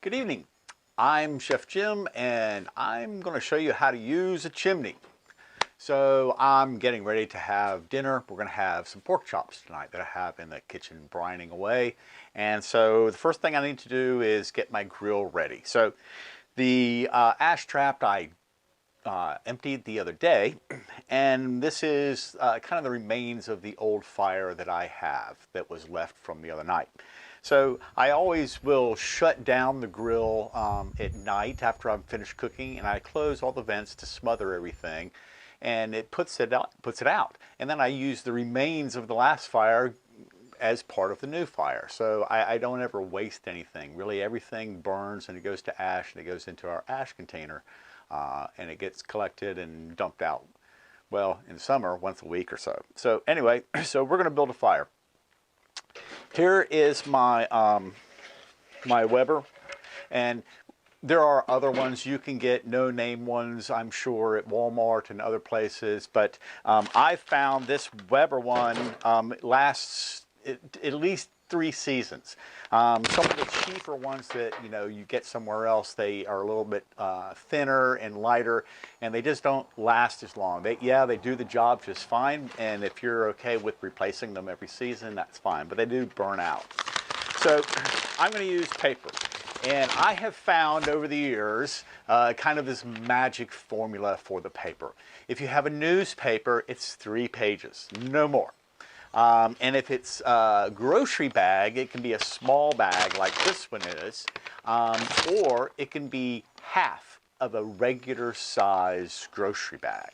Good evening. I'm Chef Jim and I'm going to show you how to use a chimney. So I'm getting ready to have dinner. We're going to have some pork chops tonight that I have in the kitchen brining away. And so the first thing I need to do is get my grill ready. So the ash trap I emptied the other day, and this is kind of the remains of the old fire that I have that was left from the other night. So I always will shut down the grill at night after I'm finished cooking, and I close all the vents to smother everything, and it puts it out. And then I use the remains of the last fire as part of the new fire. So I don't ever waste anything. Really, everything burns and it goes to ash and it goes into our ash container. And it gets collected and dumped out, well, in summer, once a week or so. So anyway, so we're going to build a fire. Here is my, my Weber, and there are other ones you can get, no-name ones, I'm sure, at Walmart and other places, but I found this Weber one lasts at least 3 seasons. Some of the cheaper ones that you get somewhere else, they are a little bit thinner and lighter, and they just don't last as long. They do the job just fine, and if you're okay with replacing them every season, that's fine, but they do burn out. So I'm going to use paper, and I have found over the years kind of this magic formula for the paper. If you have a newspaper, it's 3 pages, no more. And if it's a grocery bag, it can be a small bag like this one is, or it can be half of a regular size grocery bag.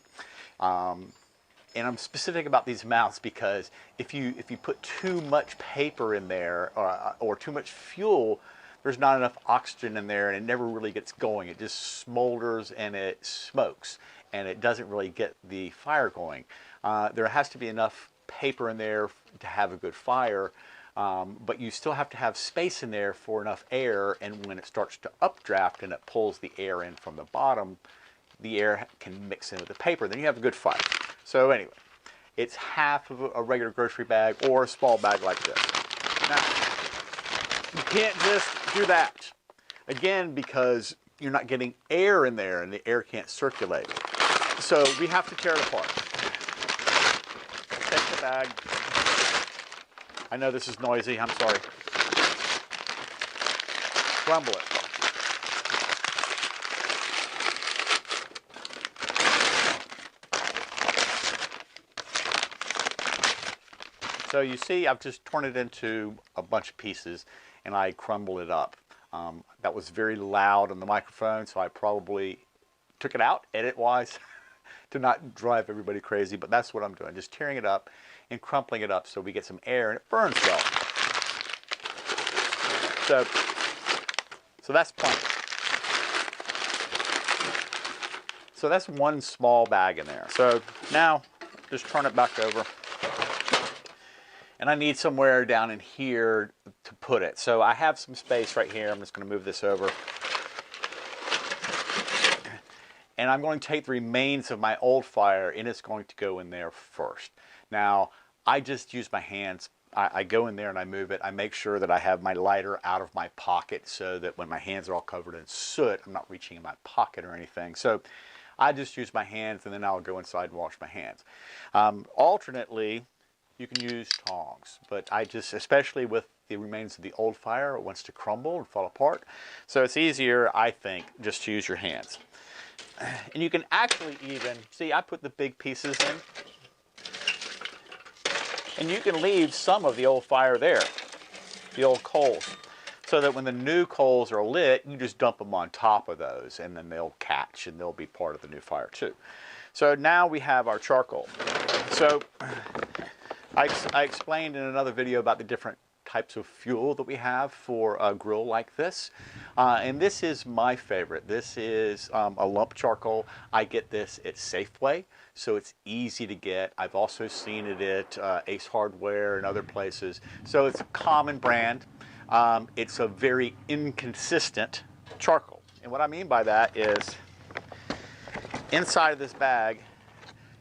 And I'm specific about these amounts because if you put too much paper in there or too much fuel, there's not enough oxygen in there and it never really gets going. It just smolders and it smokes and it doesn't really get the fire going. There has to be enough paper in there to have a good fire, but you still have to have space in there for enough air, and when it starts to updraft and it pulls the air in from the bottom, the air can mix in with the paper, then you have a good fire. So anyway, it's half of a regular grocery bag or a small bag like this. Now, you can't just do that, again, because you're not getting air in there and the air can't circulate. So we have to tear it apart. Take the bag. I know this is noisy, I'm sorry. Crumble it. So you see, I've just torn it into a bunch of pieces and I crumbled it up. That was very loud on the microphone, so I probably took it out edit-wise to not drive everybody crazy, but that's what I'm doing, just tearing it up and crumpling it up so we get some air and it burns well. So that's plenty. So that's one small bag in there. So now just turn it back over. And I need somewhere down in here to put it. So I have some space right here. I'm just going to move this over. And I'm going to take the remains of my old fire and it's going to go in there first. Now, I just use my hands. I go in there and I move it. I make sure that I have my lighter out of my pocket so that when my hands are all covered in soot, I'm not reaching in my pocket or anything. So I just use my hands and then I'll go inside and wash my hands. Alternately, you can use tongs, but I just, especially with the remains of the old fire, it wants to crumble and fall apart. So it's easier, I think, just to use your hands. And you can actually even, see, I put the big pieces in. And you can leave some of the old fire there, the old coals, so that when the new coals are lit, you just dump them on top of those, and then they'll catch, and they'll be part of the new fire too. So now we have our charcoal. So I explained in another video about the different types of fuel that we have for a grill like this. And this is my favorite. This is a lump charcoal. I get this at Safeway, so it's easy to get. I've also seen it at Ace Hardware and other places. So it's a common brand. It's a very inconsistent charcoal. And what I mean by that is inside of this bag,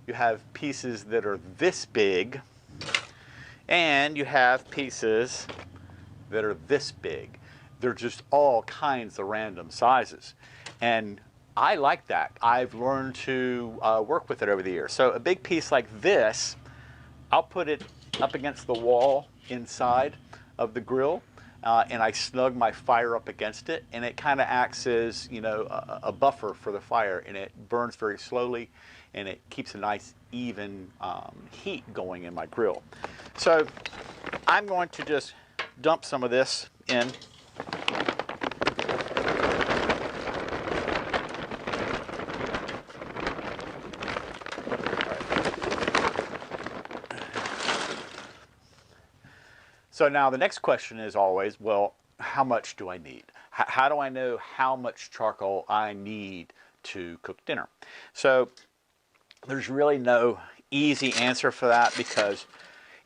you have pieces that are this big, and you have pieces that are this big. they're just all kinds of random sizes. And I like that. I've learned to work with it over the years. So a big piece like this, I'll put it up against the wall inside of the grill, and I snug my fire up against it, and it kind of acts as, you know, a buffer for the fire, and it burns very slowly, and it keeps a nice even heat going in my grill. So I'm going to just dump some of this in. So now the next question is always, well, how much do I need? How do I know how much charcoal I need to cook dinner? So there's really no easy answer for that, because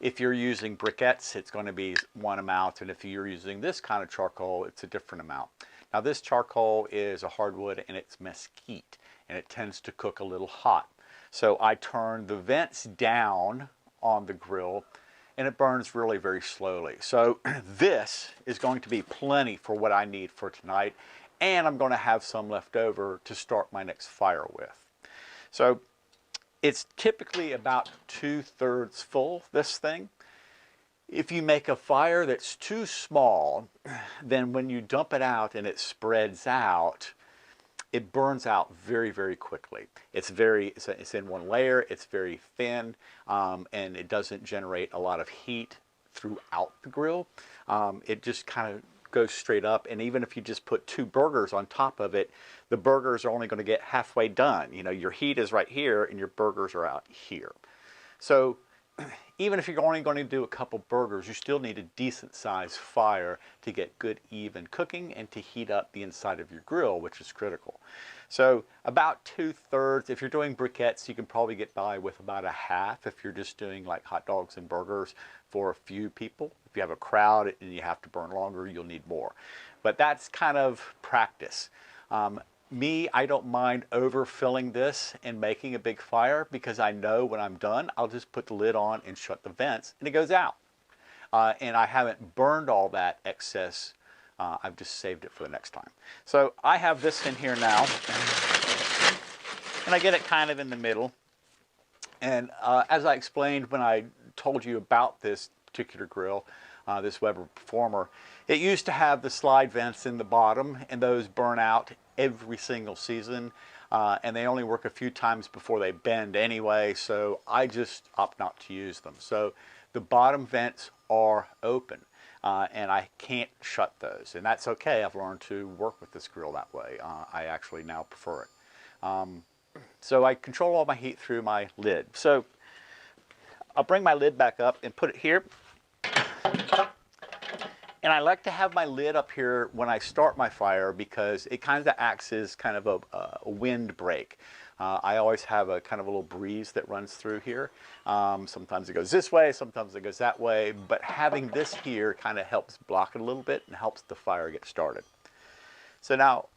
if you're using briquettes, it's going to be one amount, and if you're using this kind of charcoal, it's a different amount. Now this charcoal is a hardwood, and it's mesquite, and it tends to cook a little hot. So I turn the vents down on the grill, and it burns really very slowly. So this is going to be plenty for what I need for tonight, and I'm going to have some left over to start my next fire with. So it's typically about 2/3 full, this thing. If you make a fire that's too small, then when you dump it out and it spreads out, it burns out very, very quickly. It's in one layer, it's very thin, and it doesn't generate a lot of heat throughout the grill. It just kind of goes straight up, and even if you just put 2 burgers on top of it, the burgers are only going to get halfway done. You know, your heat is right here, and your burgers are out here. So even if you're only going to do a couple burgers, you still need a decent sized fire to get good even cooking and to heat up the inside of your grill, which is critical. So about 2/3. If you're doing briquettes, you can probably get by with about a half if you're just doing like hot dogs and burgers for a few people. If you have a crowd and you have to burn longer, you'll need more. But that's kind of practice. Me, I don't mind overfilling this and making a big fire, because I know when I'm done, I'll just put the lid on and shut the vents, and it goes out. And I haven't burned all that excess. I've just saved it for the next time. So I have this in here now, and I get it kind of in the middle. And as I explained when I told you about this particular grill, this Weber Performer, it used to have the slide vents in the bottom, and those burn out every single season, and they only work a few times before they bend anyway, so I just opt not to use them. So the bottom vents are open, and I can't shut those, and that's okay. I've learned to work with this grill that way. I actually now prefer it. So I control all my heat through my lid. So I'll bring my lid back up and put it here. And I like to have my lid up here when I start my fire, because it kind of acts as kind of a wind break. I always have a kind of a little breeze that runs through here. Sometimes it goes this way, sometimes it goes that way, but having this here kind of helps block it a little bit and helps the fire get started. So now,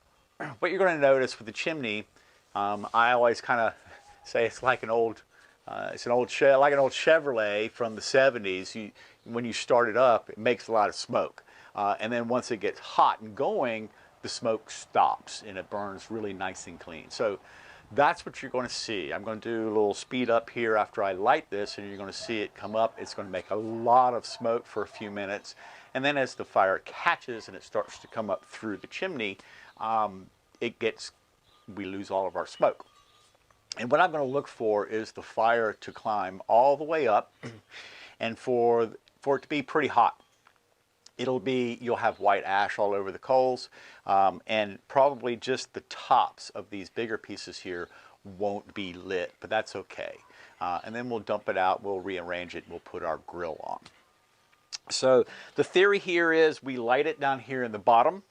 what you're going to notice with the chimney, I always kind of say it's like an old Chevrolet from the 70s. When you start it up, it makes a lot of smoke. And then once it gets hot and going, the smoke stops and it burns really nice and clean. So that's what you're going to see. I'm going to do a little speed up here after I light this, and you're going to see it come up. It's going to make a lot of smoke for a few minutes. And then as the fire catches and it starts to come up through the chimney, we lose all of our smoke. And what I'm going to look for is the fire to climb all the way up, and for it to be pretty hot. You'll have white ash all over the coals, and probably just the tops of these bigger pieces here won't be lit, but that's okay. And then we'll dump it out, we'll rearrange it, and we'll put our grill on. So the theory here is we light it down here in the bottom,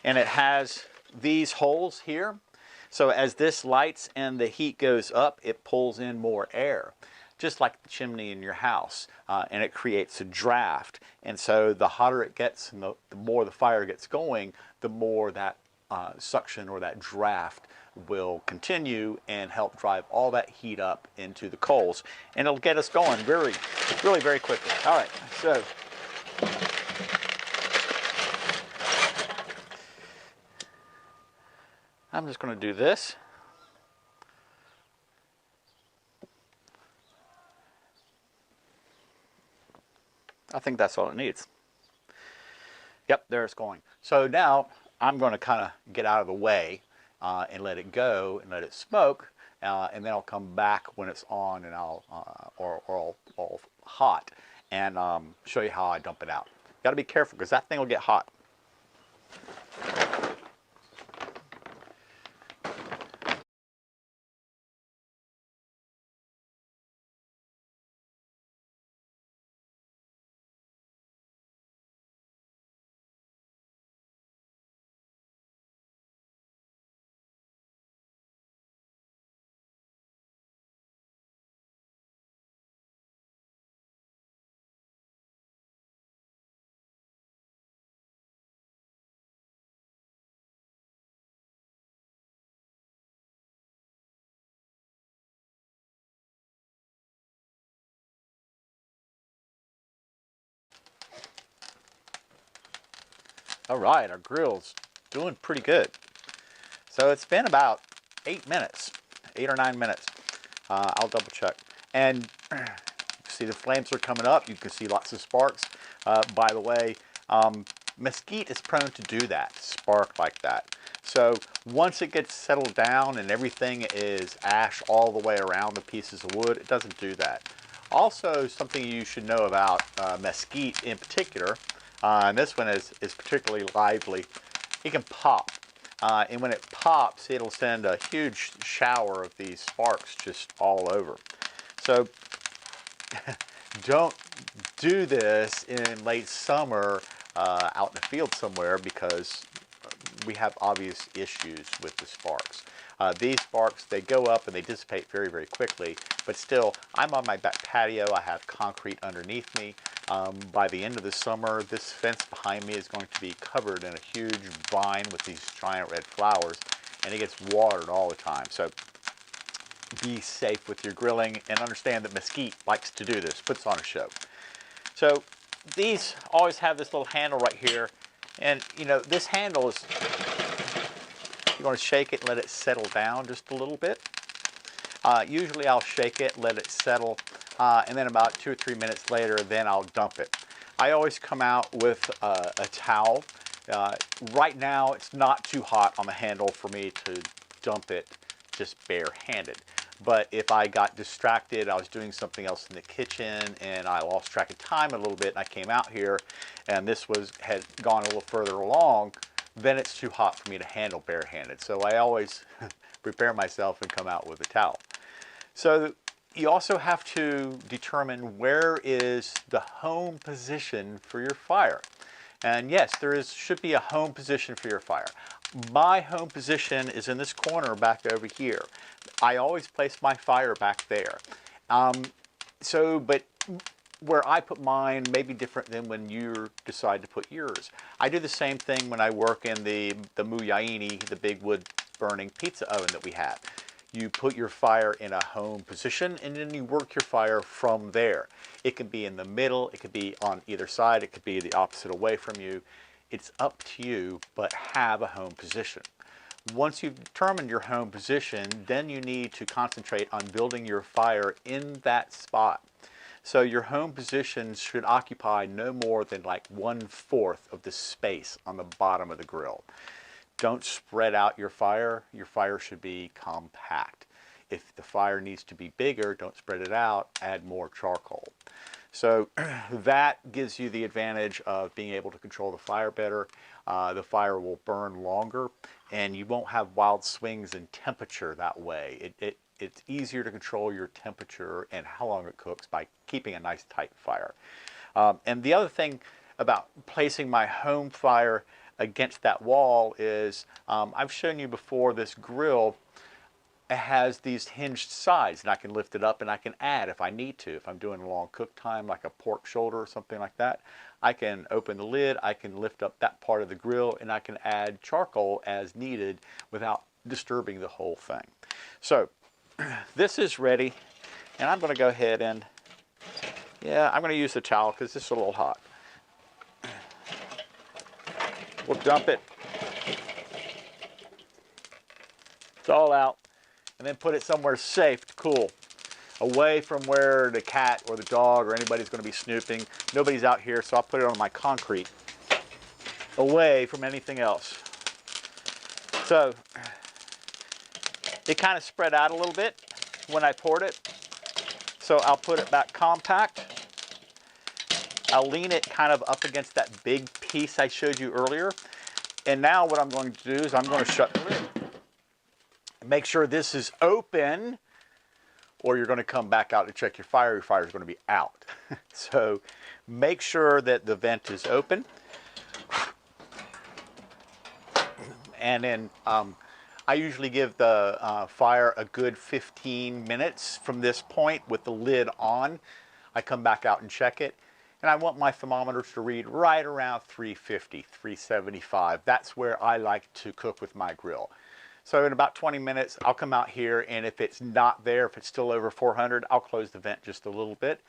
and it has these holes here. So as this lights and the heat goes up, it pulls in more air, just like the chimney in your house, and it creates a draft. And so the hotter it gets and the more the fire gets going, the more that suction or that draft will continue and help drive all that heat up into the coals. And it'll get us going really, really very quickly. All right, so I'm just going to do this. I think that's all it needs. Yep, there it's going. So now I'm going to kind of get out of the way and let it go and let it smoke, and then I'll come back when it's on and I'll or hot and show you how I dump it out. Got to be careful because that thing will get hot. All right, our grill's doing pretty good. So it's been about 8 minutes, 8 or 9 minutes. I'll double check. And you see the flames are coming up. You can see lots of sparks. By the way, mesquite is prone to do that, spark like that. So once it gets settled down and everything is ash all the way around the pieces of wood, it doesn't do that. Also, something you should know about mesquite in particular, and this one is particularly lively, it can pop. And when it pops, it'll send a huge shower of these sparks just all over. So don't do this in late summer out in the field somewhere because we have obvious issues with the sparks. These sparks, they go up and they dissipate very, very quickly, but still, I'm on my back patio. I have concrete underneath me. By the end of the summer, this fence behind me is going to be covered in a huge vine with these giant red flowers, and it gets watered all the time. So be safe with your grilling and understand that mesquite likes to do this, puts on a show. So these always have this little handle right here, and you know, this handle is, you want to shake it and let it settle down just a little bit. Usually I'll shake it, let it settle, and then about 2 or 3 minutes later, then I'll dump it. I always come out with a towel. Right now, it's not too hot on the handle for me to dump it just barehanded. But if I got distracted, I was doing something else in the kitchen, and I lost track of time a little bit, and I came out here, and this had gone a little further along, then it's too hot for me to handle barehanded. So I always prepare myself and come out with a towel. So you also have to determine where is the home position for your fire. And yes, there should be a home position for your fire. My home position is in this corner back over here. I always place my fire back there. But where I put mine may be different than when you decide to put yours. I do the same thing when I work in the Muyaini, the big wood burning pizza oven that we have. You put your fire in a home position, and then you work your fire from there. It can be in the middle, it could be on either side, it could be the opposite away from you. It's up to you, but have a home position. Once you've determined your home position, then you need to concentrate on building your fire in that spot. So your home position should occupy no more than like 1/4 of the space on the bottom of the grill. Don't spread out your fire. Your fire should be compact. If the fire needs to be bigger, don't spread it out, add more charcoal. So that gives you the advantage of being able to control the fire better. The fire will burn longer, and you won't have wild swings in temperature that way. It's easier to control your temperature and how long it cooks by keeping a nice tight fire. And the other thing about placing my home fire against that wall is, I've shown you before, this grill has these hinged sides, and I can lift it up and I can add if I need to. If I'm doing a long cook time, like a pork shoulder or something like that, I can open the lid, I can lift up that part of the grill, and I can add charcoal as needed without disturbing the whole thing. So this is ready, and I'm going to go ahead and, I'm going to use the towel because this is a little hot. We'll dump it. It's all out. And then put it somewhere safe to cool, away from where the cat or the dog or anybody's going to be snooping. Nobody's out here, so I'll put it on my concrete, away from anything else. So it kind of spread out a little bit when I poured it. So I'll put it back compact. I'll lean it kind of up against that big piece I showed you earlier. And now what I'm going to do is I'm going to shut the lid. Make sure this is open, or you're going to come back out to check your fire. Your fire is going to be out. So make sure that the vent is open. And then I usually give the fire a good 15 minutes from this point with the lid on. I come back out and check it. And I want my thermometers to read right around 350, 375. That's where I like to cook with my grill. So in about 20 minutes, I'll come out here, and if it's not there, if it's still over 400, I'll close the vent just a little bit,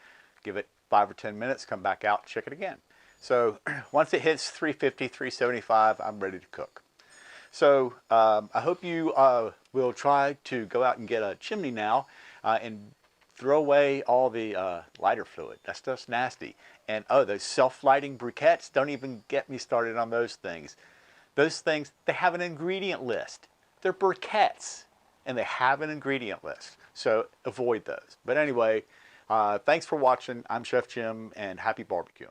give it 5 or 10 minutes, come back out, check it again. So once it hits 350, 375, I'm ready to cook. So I hope you will try to go out and get a chimney now and throw away all the lighter fluid. That stuff's nasty. And oh, those self-lighting briquettes, don't even get me started on those things. Those things, they have an ingredient list. They're briquettes, and they have an ingredient list. So avoid those. But anyway, thanks for watching. I'm Chef Jim, and happy barbecuing.